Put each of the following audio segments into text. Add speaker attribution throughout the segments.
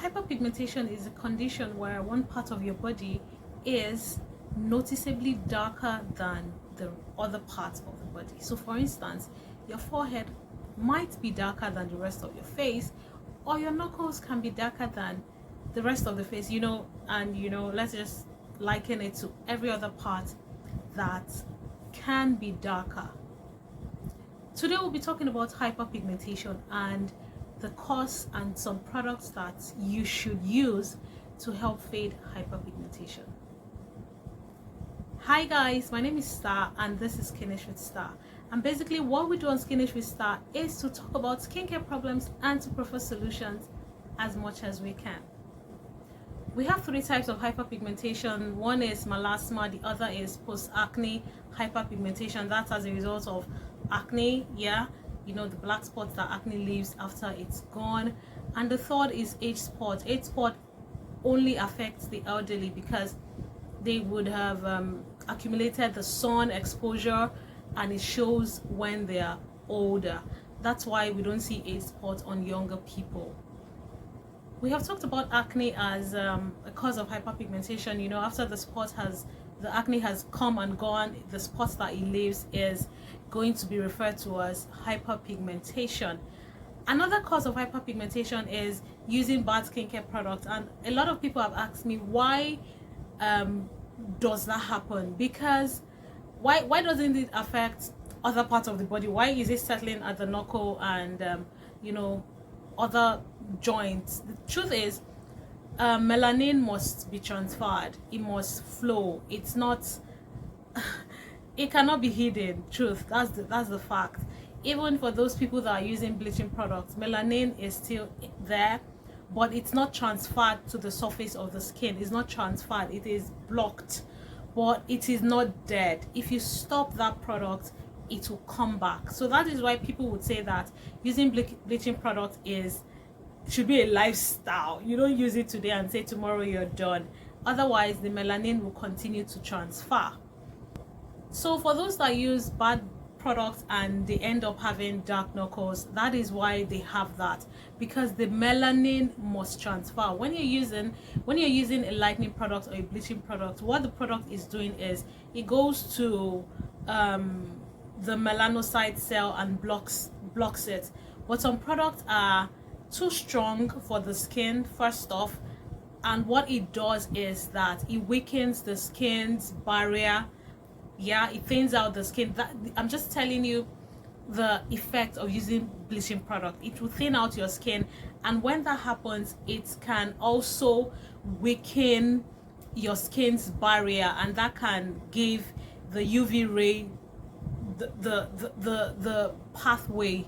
Speaker 1: Hyperpigmentation is a condition where one part of your body is noticeably darker than the other parts of the body. So for instance, your forehead might be darker than the rest of your face, or your knuckles can be darker than the rest of the face, let's just liken it to every other part that can be darker. Today we'll be talking about hyperpigmentation and the cause and some products that you should use to help fade hyperpigmentation. Hi guys, my name is Star and this is Skinish with Star. And basically what we do on Skinish with Star is to talk about skincare problems and to prefer solutions as much as we can. We have three types of hyperpigmentation. One is melasma, the other is post-acne hyperpigmentation. That's as a result of acne, the black spots that acne leaves after it's gone. And the third is age spot. Age spot only affects the elderly because they would have accumulated the sun exposure and it shows when they are older. That's why we don't see age spot on younger people. We have talked about acne as a cause of hyperpigmentation. After the acne has come and gone, the spots that it leaves is going to be referred to as hyperpigmentation. Another cause of hyperpigmentation is using bad skincare products, and a lot of people have asked me why does that happen? Because why doesn't it affect other parts of the body? Why is it settling at the knuckle and other joints? The truth is, melanin must be transferred. It must flow. It's not it cannot be hidden. Truth, that's the fact. Even for those people that are using bleaching products, melanin is still there, but it's not transferred to the surface of the skin. It's not transferred, it is blocked, but it is not dead. If you stop that product, it will come back. So that is why people would say that using bleaching product should be a lifestyle. You don't use it today and say tomorrow you're done. Otherwise, the melanin will continue to transfer. So for those that use bad products and they end up having dark knuckles, that is why they have that, because the melanin must transfer. When you're using a lightening product or a bleaching product, what the product is doing is it goes to the melanocyte cell and blocks it. But some products are too strong for the skin, first off, and what it does is that it weakens the skin's barrier. It thins out the skin. I'm just telling you the effect of using bleaching product. It will thin out your skin, and when that happens, it can also weaken your skin's barrier, and that can give the UV ray the pathway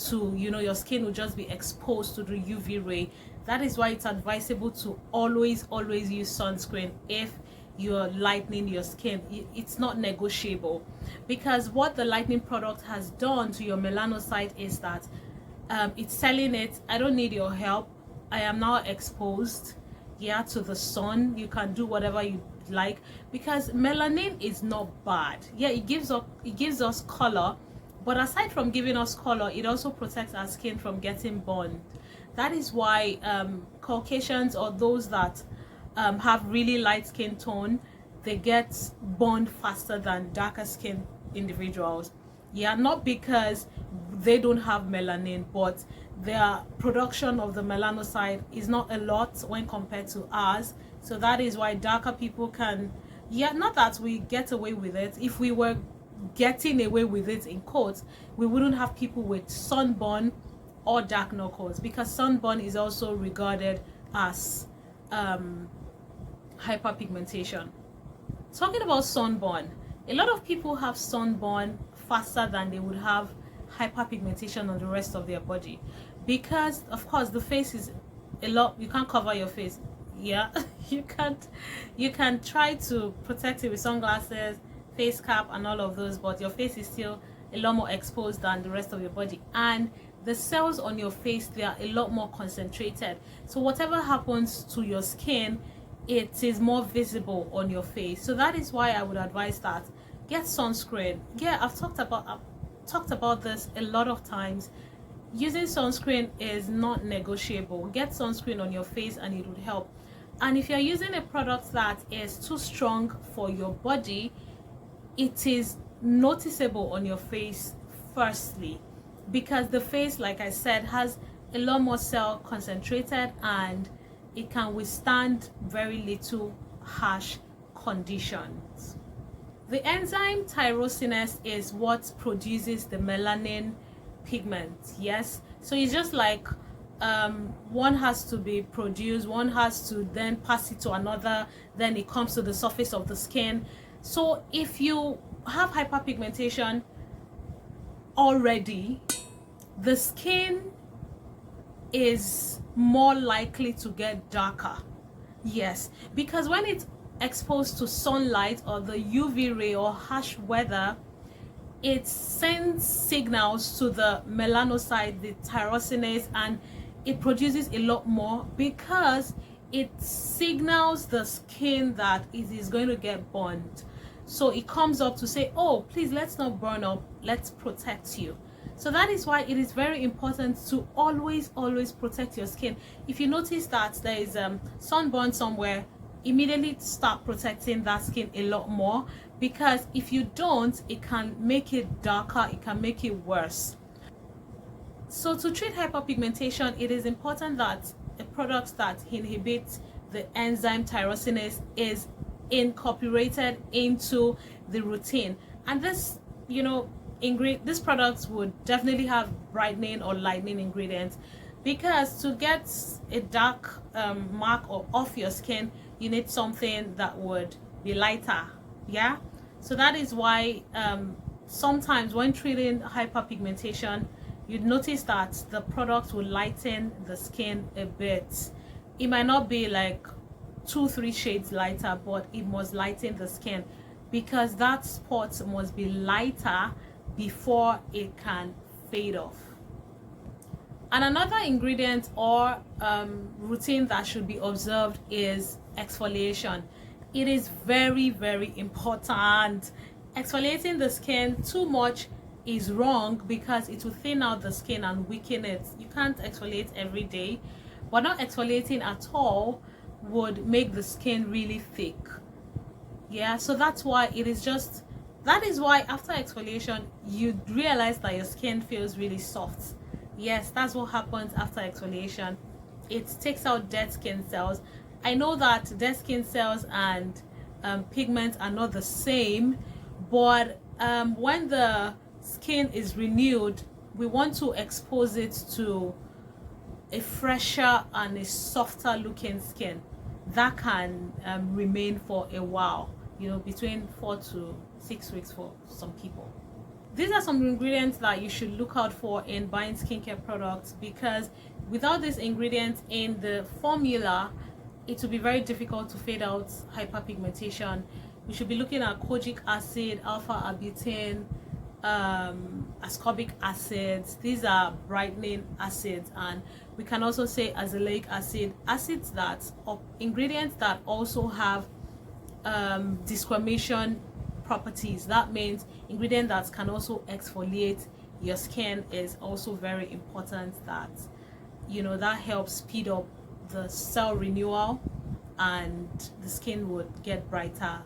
Speaker 1: to, your skin will just be exposed to the UV ray. That is why it's advisable to always use sunscreen if you're lightening your skin. It's not negotiable, because what the lightening product has done to your melanocyte is that it's telling it, I don't need your help, I am now exposed to the sun. You can do whatever you like, because melanin is not bad. It gives us color, but aside from giving us color, it also protects our skin from getting burned. That is why Caucasians, or those that have really light skin tone, they get burned faster than darker skin individuals. Not because they don't have melanin, but their production of the melanocyte is not a lot when compared to ours. So that is why darker people can, not that we get away with it. If we were getting away with it in quotes, we wouldn't have people with sunburn or dark knuckles, because sunburn is also regarded as hyperpigmentation. Talking about sunburn, a lot of people have sunburn faster than they would have hyperpigmentation on the rest of their body, because of course the face is a lot. You can't cover your face. You can try to protect it with sunglasses, face cap and all of those, but your face is still a lot more exposed than the rest of your body, and the cells on your face, they are a lot more concentrated. So whatever happens to your skin, it is more visible on your face. So that is why I would advise that get sunscreen. I've talked about this a lot of times. using sunscreen is not negotiable. Get sunscreen on your face and it would help. And if you're using a product that is too strong for your body, it is noticeable on your face firstly, because the face, like I said, has a lot more cell concentrated and it can withstand very little harsh conditions. The enzyme tyrosinase is what produces the melanin pigment. Yes, so it's just like one has to be produced, one has to then pass it to another, then it comes to the surface of the skin. So if you have hyperpigmentation already, the skin is more likely to get darker. Yes, because when it's exposed to sunlight or the UV ray or harsh weather, it sends signals to the melanocyte, the tyrosinase, and it produces a lot more because it signals the skin that it is going to get burned. So it comes up to say, oh, please, let's not burn up, let's protect you. So that is why it is very important to always protect your skin. If you notice that there is sunburn somewhere, immediately start protecting that skin a lot more, because if you don't, it can make it darker, it can make it worse. So to treat hyperpigmentation, it is important that a product that inhibits the enzyme tyrosinase is incorporated into the routine. And this, these products would definitely have brightening or lightening ingredients, because to get a dark mark or off your skin, you need something that would be lighter. Yeah, so that is why sometimes when treating hyperpigmentation, you'd notice that the product will lighten the skin a bit. It might not be like 2-3 shades lighter, but it must lighten the skin, because that spot must be lighter before it can fade off. And another ingredient or routine that should be observed is exfoliation. It is very important. Exfoliating the skin too much is wrong, because it will thin out the skin and weaken it. You can't exfoliate every day, but not exfoliating at all would make the skin really thick. Yeah, so that's why that is why after exfoliation you realize that your skin feels really soft. Yes, that's what happens after exfoliation. It takes out dead skin cells. I know that dead skin cells and pigments are not the same, but when the skin is renewed, we want to expose it to a fresher and a softer looking skin that can remain for a while, between 4 to 6 weeks for some people. These are some ingredients that you should look out for in buying skincare products, because without these ingredients in the formula, it will be very difficult to fade out hyperpigmentation. We should be looking at kojic acid, alpha-arbutin, ascorbic acids. These are brightening acids, and we can also say azelaic acid, ingredients that also have desquamation properties. That means ingredient that can also exfoliate your skin is also very important. That that helps speed up the cell renewal, and the skin would get brighter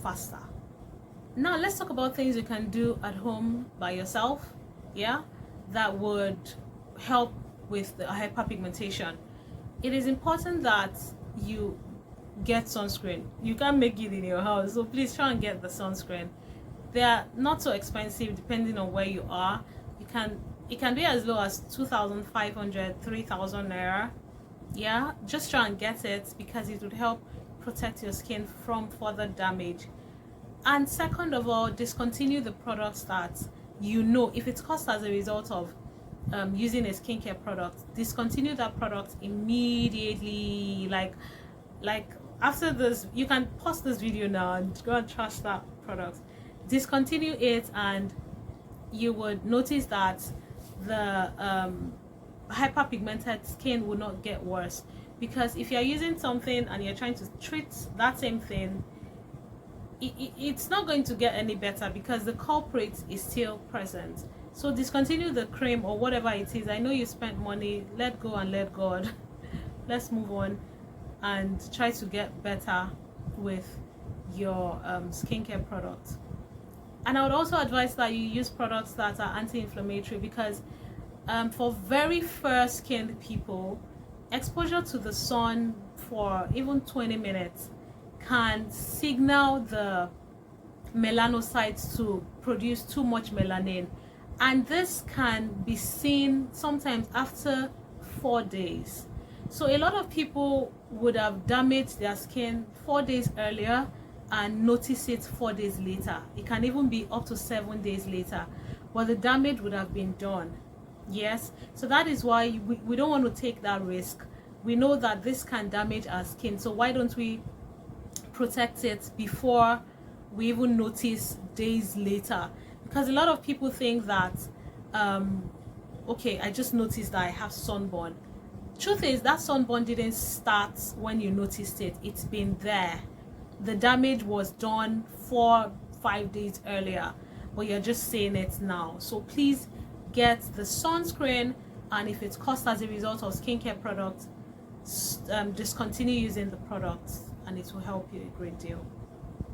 Speaker 1: faster. Now let's talk about things you can do at home by yourself, that would help with the hyperpigmentation. It is important that you get sunscreen. You can't make it in your house, so please try and get the sunscreen. They are not so expensive depending on where you are. It can be as low as 2,500, 3,000 naira. Yeah, just try and get it, because it would help protect your skin from further damage. And second of all, discontinue the products that if it's caused as a result of using a skincare product, discontinue that product immediately. Like after this, you can pause this video now and go and trash that product. Discontinue it, and you would notice that the hyperpigmented skin will not get worse. Because if you're using something and you're trying to treat that same thing, it's not going to get any better, because the culprit is still present. So discontinue the cream or whatever it is. I know you spent money. Let go and let God. Let's move on and try to get better with your skincare products. And I would also advise that you use products that are anti-inflammatory, because for very fair skinned people, exposure to the sun for even 20 minutes can signal the melanocytes to produce too much melanin, and this can be seen sometimes after 4 days. So a lot of people would have damaged their skin 4 days earlier and notice it 4 days later. It can even be up to 7 days later, but the damage would have been done. Yes, so that is why we don't want to take that risk. We know that this can damage our skin, so why don't we protect it before we even notice days later? Because a lot of people think that okay, I just noticed that I have sunburn. Truth is, that sunburn didn't start when you noticed it. It's been there. The damage was done 4-5 days earlier, but you're just saying it now. So please get the sunscreen, and if it's caused as a result of skincare products, discontinue using the products, and it will help you a great deal.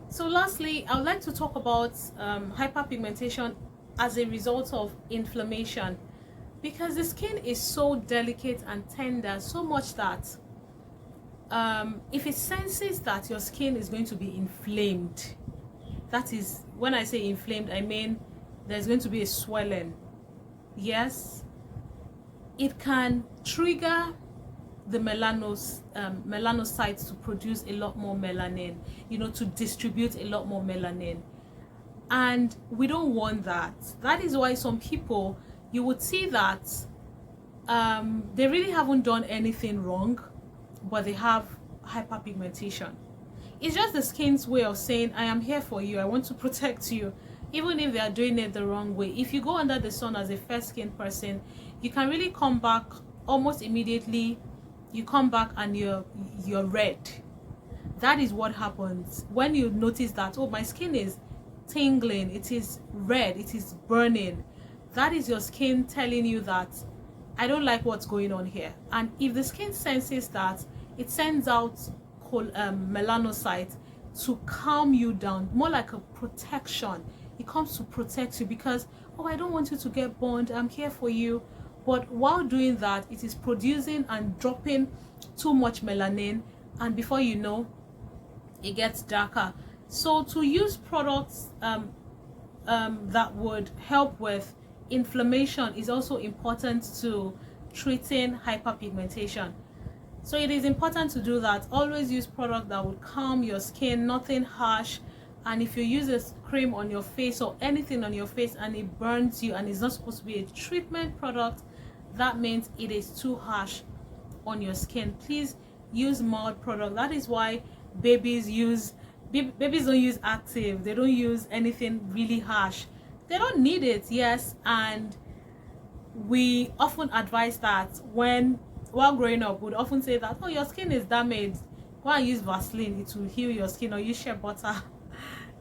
Speaker 1: So lastly, I would like to talk about hyperpigmentation as a result of inflammation, because the skin is so delicate and tender, so much that if it senses that your skin is going to be inflamed, that is, when I say inflamed, I mean there's going to be a swelling. Yes, it can trigger the melanocytes to produce a lot more melanin, to distribute a lot more melanin, and we don't want that. That is why some people, you would see that they really haven't done anything wrong, but they have hyperpigmentation. It's just the skin's way of saying, I am here for you, I want to protect you, even if they are doing it the wrong way. If you go under the sun as a fair-skinned person, you can really come back almost immediately. You come back and you're red. That is what happens when you notice that, oh, my skin is tingling, it is red, it is burning. That is your skin telling you that I don't like what's going on here. And if the skin senses that, it sends out melanocytes to calm you down, more like a protection. It comes to protect you because, oh, I don't want you to get burned, I'm here for you. But while doing that, it is producing and dropping too much melanin, and before you know, it gets darker. So to use products that would help with inflammation is also important to treating hyperpigmentation. So it is important to do that. Always use product that would calm your skin, nothing harsh. And if you use a cream on your face or anything on your face and it burns you and it's not supposed to be a treatment product, that means it is too harsh on your skin. Please use mild product. That is why babies don't use active. They don't use anything really harsh. They don't need it, yes. And we often advise that while growing up, we'd often say that, oh, your skin is damaged, go and use Vaseline, it will heal your skin, or use shea butter.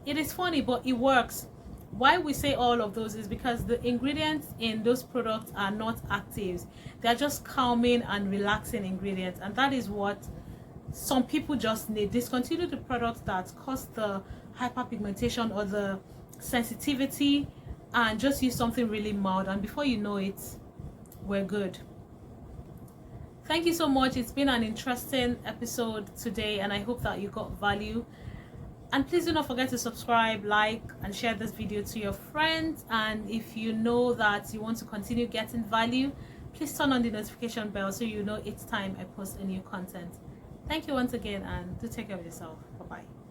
Speaker 1: It is funny, but it works. Why we say all of those is because the ingredients in those products are not actives. They're just calming and relaxing ingredients, and that is what some people just need. Discontinue the products that cause the hyperpigmentation or the sensitivity, and just use something really mild, and before you know it, we're good. Thank you so much. It's been an interesting episode today, and I hope that you got value. And please do not forget to subscribe, like, and share this video to your friends. And if you know that you want to continue getting value, please turn on the notification bell so you know each time I post a new content. Thank you once again, and do take care of yourself. Bye-bye.